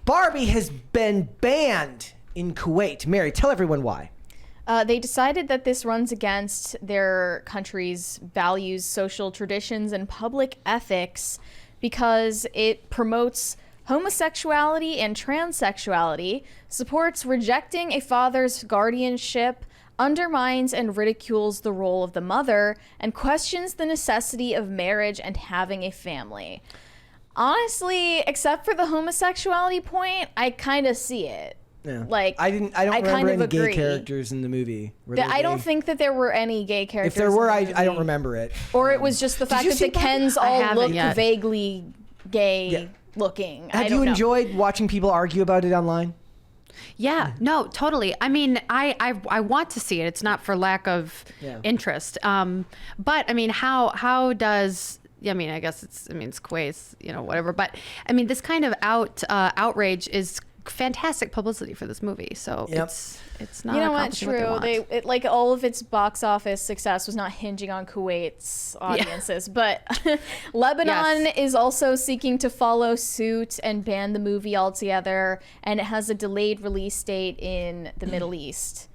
Barbie has been banned in Kuwait. Mary, tell everyone why. They decided that this runs against their country's values, social traditions, and public ethics because it promotes homosexuality and transsexuality, supports rejecting a father's guardianship, undermines and ridicules the role of the mother, and questions the necessity of marriage and having a family. Honestly, except for the homosexuality point, I kind of see it. Yeah. Like, I don't remember kind of any agree. gay characters in the movie. I don't think that there were any gay characters. If there were, in the movie. I don't remember it. Or it was just the fact you that see the Kens all look yet. vaguely gay looking. Have you enjoyed watching people argue about it online? Yeah, no, totally. I mean, I want to see it. It's not for lack of interest. But I mean, how does, I mean, I guess it's Kuwait, whatever. But I mean, this kind of outrage is fantastic publicity for this movie. So it's not. You know what? True. It like all of its box office success was not hinging on Kuwait's audiences, but Lebanon is also seeking to follow suit and ban the movie altogether, and it has a delayed release date in the Middle East.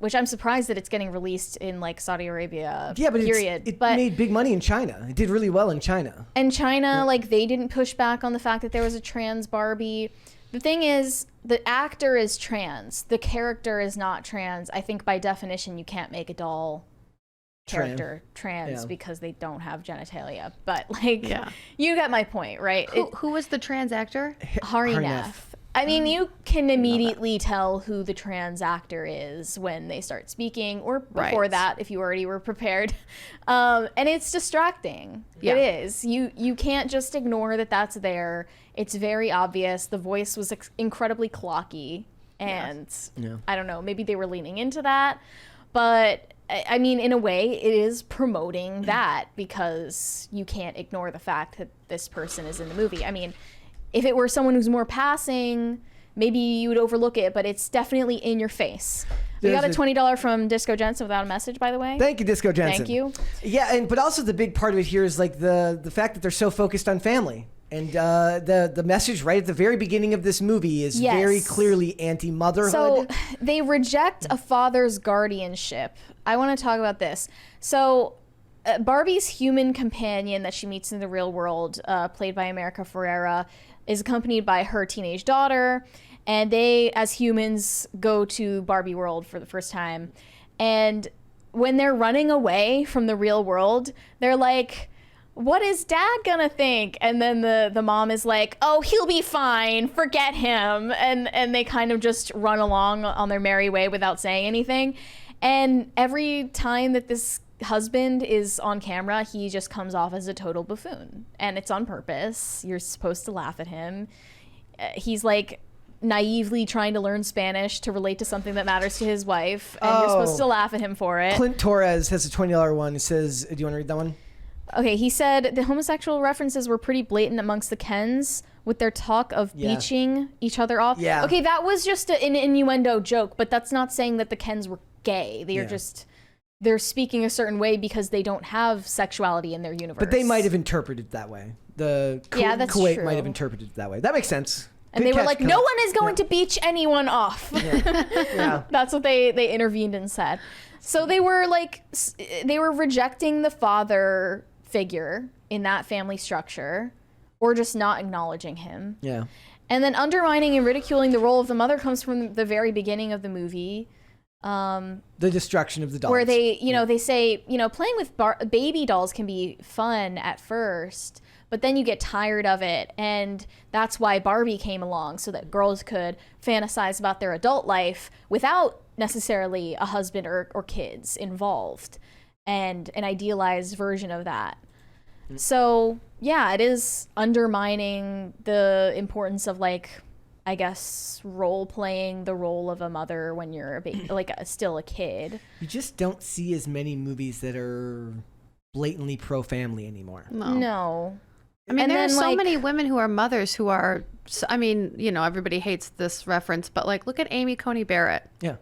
Which I'm surprised that it's getting released in like Saudi Arabia. Yeah, but period. It made big money in China. It did really well in China. And China, like, they didn't push back on the fact that there was a trans Barbie. The thing is, the actor is trans. The character is not trans. I think by definition, you can't make a doll character trans because they don't have genitalia. But like, you get my point, right? Who was the trans actor? Hari Nef. I mean, you can immediately tell who the trans actor is when they start speaking, or before that, if you already were prepared. And it's distracting. It is. You can't just ignore that that's there. It's very obvious. The voice was incredibly clocky. And I don't know, maybe they were leaning into that. But I mean, in a way, it is promoting that because you can't ignore the fact that this person is in the movie. I mean, if it were someone who's more passing, maybe you would overlook it, but it's definitely in your face. We got a $20 from Disco Jensen without a message, by the way. Thank you, Disco Jensen. Thank you. Yeah, but also the big part of it here is like the fact that they're so focused on family. And the message right at the very beginning of this movie is very clearly anti-motherhood. So they reject a father's guardianship. I want to talk about this. So Barbie's human companion that she meets in the real world, played by America Ferrera, is accompanied by her teenage daughter, and they, as humans, go to Barbie World for the first time. And when they're running away from the real world, they're like, what is dad gonna think? And then the mom is like, oh, he'll be fine, forget him. And they kind of just run along on their merry way without saying anything. And every time that this husband is on camera, he just comes off as a total buffoon, and it's on purpose. You're supposed to laugh at him. He's like naively trying to learn Spanish to relate to something that matters to his wife, and you're supposed to laugh at him for it. Clint Torres has a $20 one. It says, do you want to read that one? Okay, he said the homosexual references were pretty blatant amongst the Kens with their talk of beaching each other off. Yeah. Okay, that was just an innuendo joke, but that's not saying that the Kens were gay. They are just, they're speaking a certain way because they don't have sexuality in their universe. But they might have interpreted it that way. Kuwait might have interpreted it that way. That makes sense. And they were like, no one is going to beach anyone off. That's what they intervened and said. So they were like, they were rejecting the father figure in that family structure, or just not acknowledging him. Yeah. And then undermining and ridiculing the role of the mother comes from the very beginning of the movie. The destruction of the dolls. Where they, they say, playing with baby dolls can be fun at first, but then you get tired of it. And that's why Barbie came along, so that girls could fantasize about their adult life without necessarily a husband or kids involved, and an idealized version of that. So yeah, it is undermining the importance of, like, I guess, role playing the role of a mother when you're a baby, like still a kid. You just don't see as many movies that are blatantly pro-family anymore. No. I mean, there are so many women who are mothers who are, I mean, everybody hates this reference, but like, look at Amy Coney Barrett. Yeah.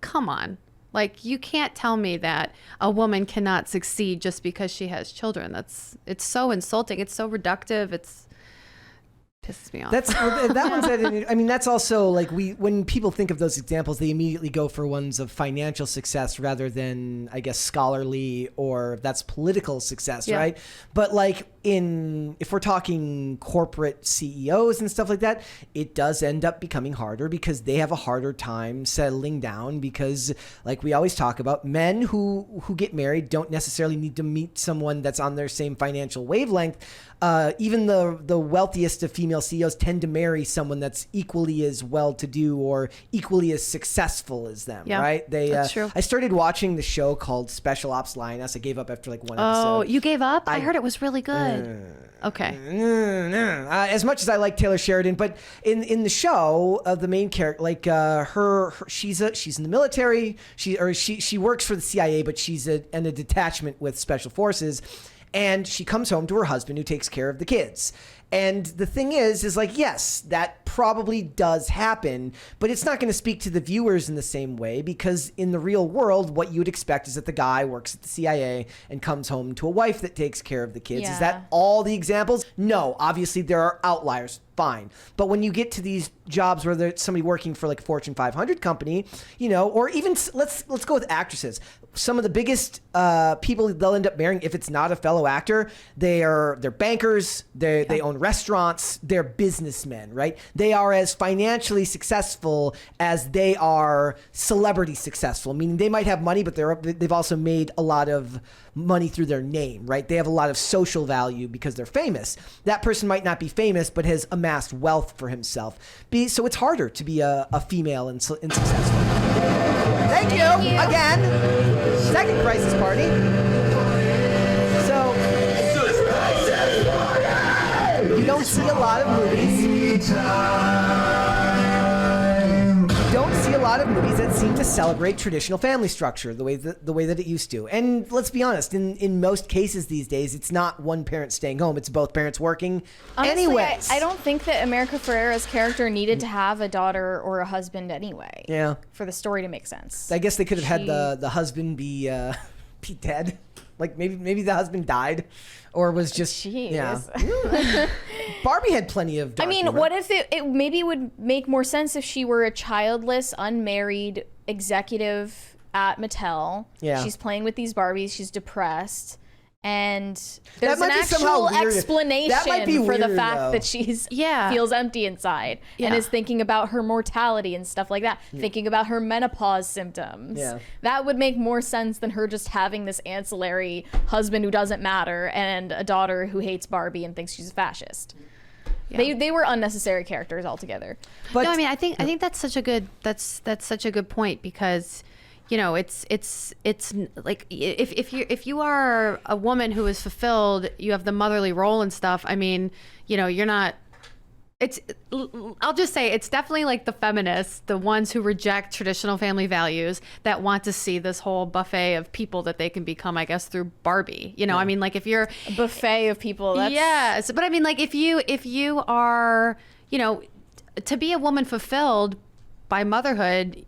Come on. Like, you can't tell me that a woman cannot succeed just because she has children. It's so insulting. It's so reductive. It pisses me off. That one's. I mean, that's also like when people think of those examples, they immediately go for ones of financial success rather than, I guess, scholarly or that's political success, right? But like if we're talking corporate CEOs and stuff like that, it does end up becoming harder because they have a harder time settling down because, like we always talk about, men who get married don't necessarily need to meet someone that's on their same financial wavelength. Even the wealthiest of female CEOs tend to marry someone that's equally as well-to-do or equally as successful as them, right? That's true. I started watching the show called Special Ops Lioness. I gave up after like one episode. Oh, you gave up? I heard it was really good. Okay. As much as I like Taylor Sheridan, but in the show, the main character, like she's in the military. She works for the CIA, but she's in a detachment with special forces. And she comes home to her husband who takes care of the kids. And the thing is like, yes, that probably does happen, but it's not going to speak to the viewers in the same way because in the real world, what you would expect is that the guy works at the CIA and comes home to a wife that takes care of the kids. Yeah. Is that all the examples? No, obviously there are outliers. Fine. But when you get to these jobs where there's somebody working for like a Fortune 500 company, or even let's go with actresses. Some of the biggest people they'll end up marrying, if it's not a fellow actor, they're bankers, they own restaurants, they're businessmen, right? They are as financially successful as they are celebrity successful, meaning they might have money, but they've also made a lot of money through their name, right? They have a lot of social value because they're famous. That person might not be famous, but has amassed wealth for himself. So it's harder to be a female and successful. Thank you again. Second crisis party. So you don't see a lot of movies. That seem to celebrate traditional family structure the way that it used to. And let's be honest, in most cases these days, it's not one parent staying home; it's both parents working. Honestly, anyways, I don't think that America Ferrera's character needed to have a daughter or a husband anyway. Yeah, for the story to make sense. I guess they could have had the husband be dead. Like maybe the husband died, or was just Barbie had plenty of dark humor. What if it maybe would make more sense if she were a childless, unmarried executive at Mattel. Yeah. She's playing with these Barbies. She's depressed. And there's an actual explanation for the fact that she's feels empty inside and is thinking about her mortality and stuff like that, thinking about her menopause symptoms. Yeah. That would make more sense than her just having this ancillary husband who doesn't matter and a daughter who hates Barbie and thinks she's a fascist. Yeah. They were unnecessary characters altogether. But no, I think that's such a good point because it's like if you are a woman who is fulfilled, you have the motherly role and stuff. You're not. I'll just say it's definitely like the feminists, the ones who reject traditional family values that want to see this whole buffet of people that they can become, I guess, through Barbie. Like if you're a buffet of people. Yes, but like if you are, to be a woman fulfilled by motherhood,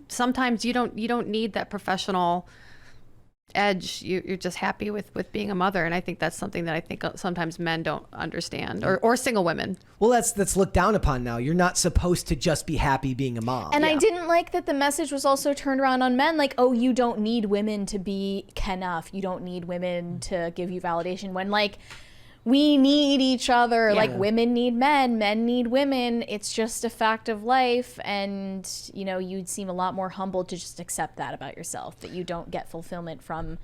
sometimes you don't need that professional edge. You're just happy with being a mother, and I think that's something that I think sometimes men don't understand, or single women. Well, that's looked down upon now. You're not supposed to just be happy being a mom. And I didn't like that the message was also turned around on men, like, oh, you don't need women to be enough. You don't need women to give you validation. When we need each other. Like women need men need women. It's just a fact of life. And, you'd seem a lot more humble to just accept that about yourself, that you don't get fulfillment from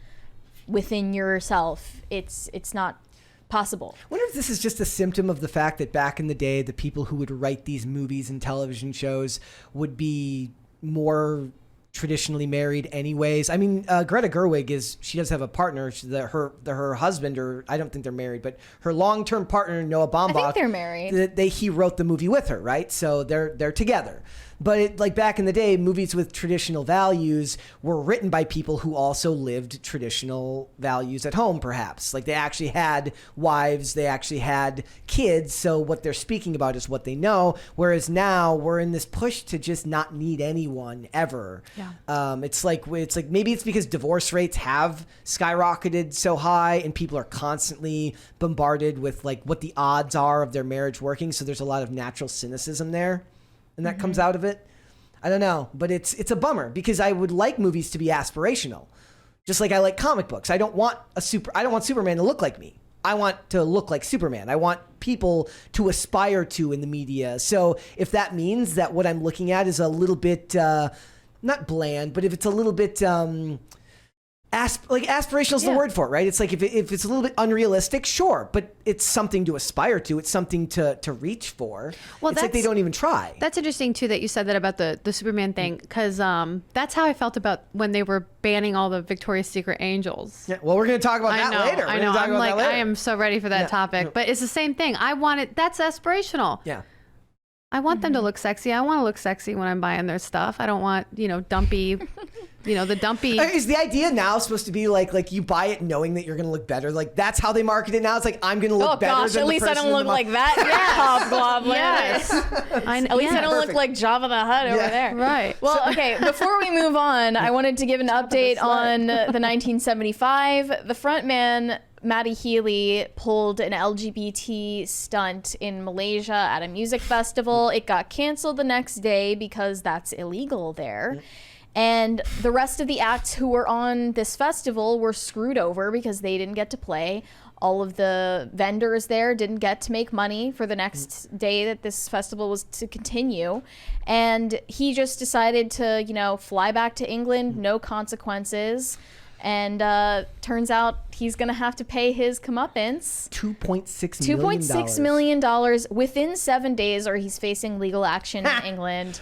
within yourself. It's not possible. I wonder if this is just a symptom of the fact that back in the day, the people who would write these movies and television shows would be more traditionally married anyways. Greta Gerwig she does have a partner. Her husband, or I don't think they're married, but her long-term partner, Noah Baumbach. I think they're married. He wrote the movie with her, right? So they're together. But back in the day, movies with traditional values were written by people who also lived traditional values at home, perhaps. Like they actually had wives, they actually had kids. So what they're speaking about is what they know. Whereas now we're in this push to just not need anyone ever. Yeah. It's like maybe it's because divorce rates have skyrocketed so high and people are constantly bombarded with like what the odds are of their marriage working. So there's a lot of natural cynicism there, and that comes out of it. I don't know, but it's a bummer because I would like movies to be aspirational, just like I like comic books. I don't want Superman to look like me. I want to look like Superman. I want people to aspire to in the media. So if that means that what I'm looking at is a little bit, not bland, but if it's a little bit, aspirational is the word for it, right? It's like if it's a little bit unrealistic, sure, but it's something to aspire to. It's something to reach for. Well, it's like they don't even try. That's interesting too that you said that about the Superman thing, because that's how I felt about when they were banning all the Victoria's Secret angels. Yeah, well, we're going to talk about that later. I know. I'm like, I am so ready for that topic. But it's the same thing. I want it. That's aspirational. Yeah. I want them to look sexy. I want to look sexy when I'm buying their stuff. I don't want, dumpy, the dumpy. Is the idea now supposed to be like you buy it knowing that you're going to look better? Like that's how they market it now. It's like I'm going to look better. Oh gosh, at least I don't look like that. Yes. At least I don't look like Jabba the Hutt over there. Right. Well, okay. Before we move on, I wanted to give an update on the 1975. The frontman Matty Healy pulled an LGBT stunt in Malaysia at a music festival. It got canceled the next day because that's illegal there. And the rest of the acts who were on this festival were screwed over because they didn't get to play. All of the vendors there didn't get to make money for the next day that this festival was to continue. And he just decided to, fly back to England, no consequences. And turns out he's going to have to pay his comeuppance. $2.6 million within 7 days, or he's facing legal action in England.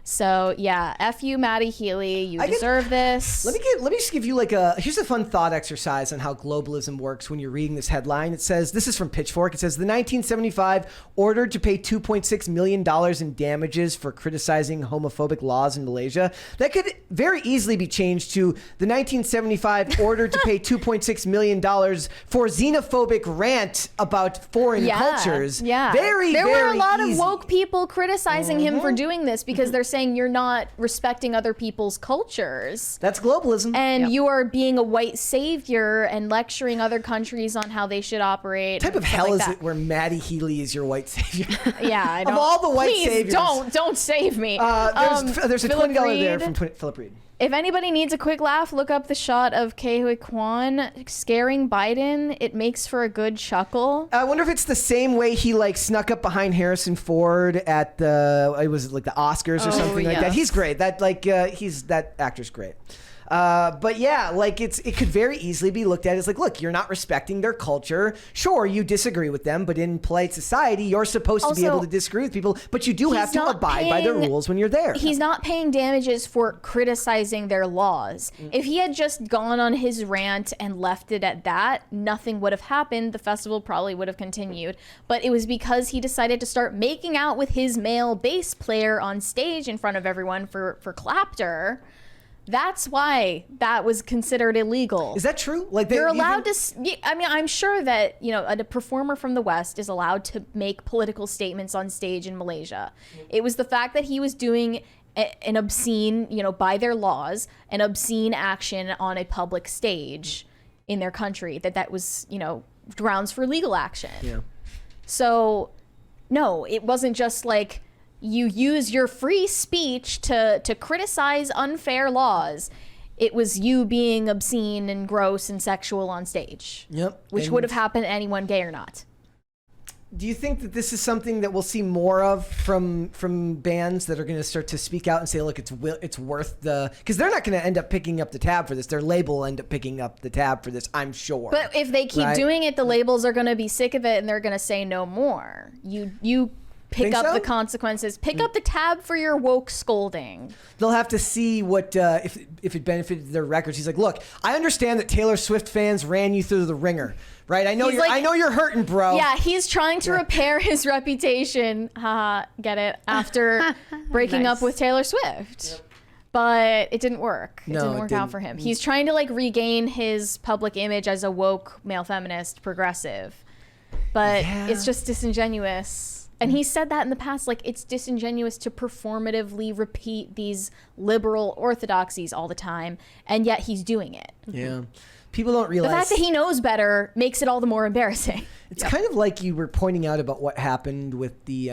So yeah, F you, Matty Healy. You deserve this. Let me just give you here's a fun thought exercise on how globalism works when you're reading this headline. It says, this is from Pitchfork. It says, the 1975 ordered to pay $2.6 million in damages for criticizing homophobic laws in Malaysia. That could very easily be changed to the 1975 ordered to pay $2.6 million for xenophobic rant about foreign cultures. Yeah. There were a lot of woke people criticizing him for doing this because they're saying you're not respecting other people's cultures. That's globalism. And you are being a white savior and lecturing other countries on how they should operate. What type of hell is it where Matty Healy is your white savior? Yeah, I don't. Of all the white saviors. Don't save me. There's a $20 there from Philip Reed. If anybody needs a quick laugh, look up the shot of Ke Huy Quan scaring Biden. It makes for a good chuckle. I wonder if it's the same way he snuck up behind Harrison Ford at the Oscars or something like that. He's great. That actor's great. But yeah, it could very easily be looked at as look, you're not respecting their culture. Sure, you disagree with them, but in polite society, you're supposed to be able to disagree with people, but you do have to abide by their rules when you're there. He's not paying damages for criticizing their laws. If he had just gone on his rant and left it at that, nothing would have happened. The festival probably would have continued. But it was because he decided to start making out with his male bass player on stage in front of everyone for clapter. That's why that was considered illegal. Is that true? You're allowed to. I mean, I'm sure that a performer from the West is allowed to make political statements on stage in Malaysia. It was the fact that he was doing an obscene, by their laws, an obscene action on a public stage in their country that was, grounds for legal action. Yeah. So, no, it wasn't just you use your free speech to criticize unfair laws. It was you being obscene and gross and sexual on stage. Yep. Which would have happened to anyone, gay or not. Do you think that this is something that we'll see more of from bands that are going to start to speak out and say, look, it's worth because they're not going to end up picking up the tab for this. Their label will end up picking up the tab for this, I'm sure. But if they keep doing it, the labels are going to be sick of it and they're going to say no more. You pick up the consequences. Pick up the tab for your woke scolding. They'll have to see what if it benefited their records. He's like, look, I understand that Taylor Swift fans ran you through the ringer, right? I know you're hurting, bro. Yeah, he's trying to repair his reputation. Haha, get it? After breaking up with Taylor Swift. Yep. But it didn't work. It didn't work out for him. He's trying to regain his public image as a woke male feminist progressive. But it's just disingenuous. And he said that in the past, like, it's disingenuous to performatively repeat these liberal orthodoxies all the time, and yet he's doing it. Yeah. People don't realize... The fact that he knows better makes it all the more embarrassing. It's kind of like you were pointing out about what happened with the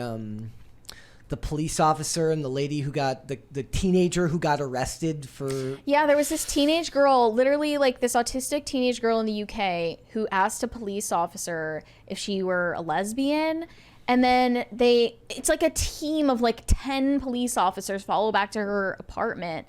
police officer and the lady who got... the teenager who got arrested for... Yeah, there was this teenage girl, literally, like, this autistic teenage girl in the UK who asked a police officer if she were a lesbian. And then it's like a team of like 10 police officers follow back to her apartment.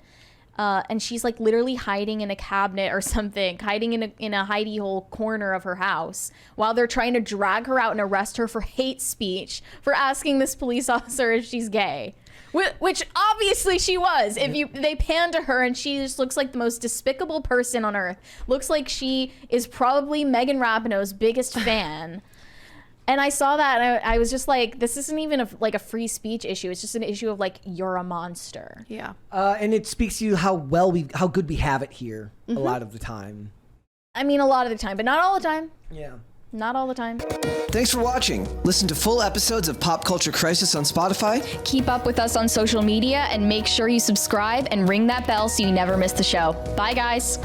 And she's like literally hiding in a cabinet or something, hiding in a hidey hole corner of her house while they're trying to drag her out and arrest her for hate speech for asking this police officer if she's gay. Which obviously she was. They pan to her and she just looks like the most despicable person on earth. Looks like she is probably Megan Rapinoe's biggest fan. And I saw that and I was just like, this isn't even a free speech issue. It's just an issue of like, you're a monster. Yeah. And it speaks to you how good we have it here a lot of the time. I mean, a lot of the time, but not all the time. Yeah. Not all the time. Thanks for watching. Listen to full episodes of Pop Culture Crisis on Spotify. Keep up with us on social media and make sure you subscribe and ring that bell so you never miss the show. Bye, guys.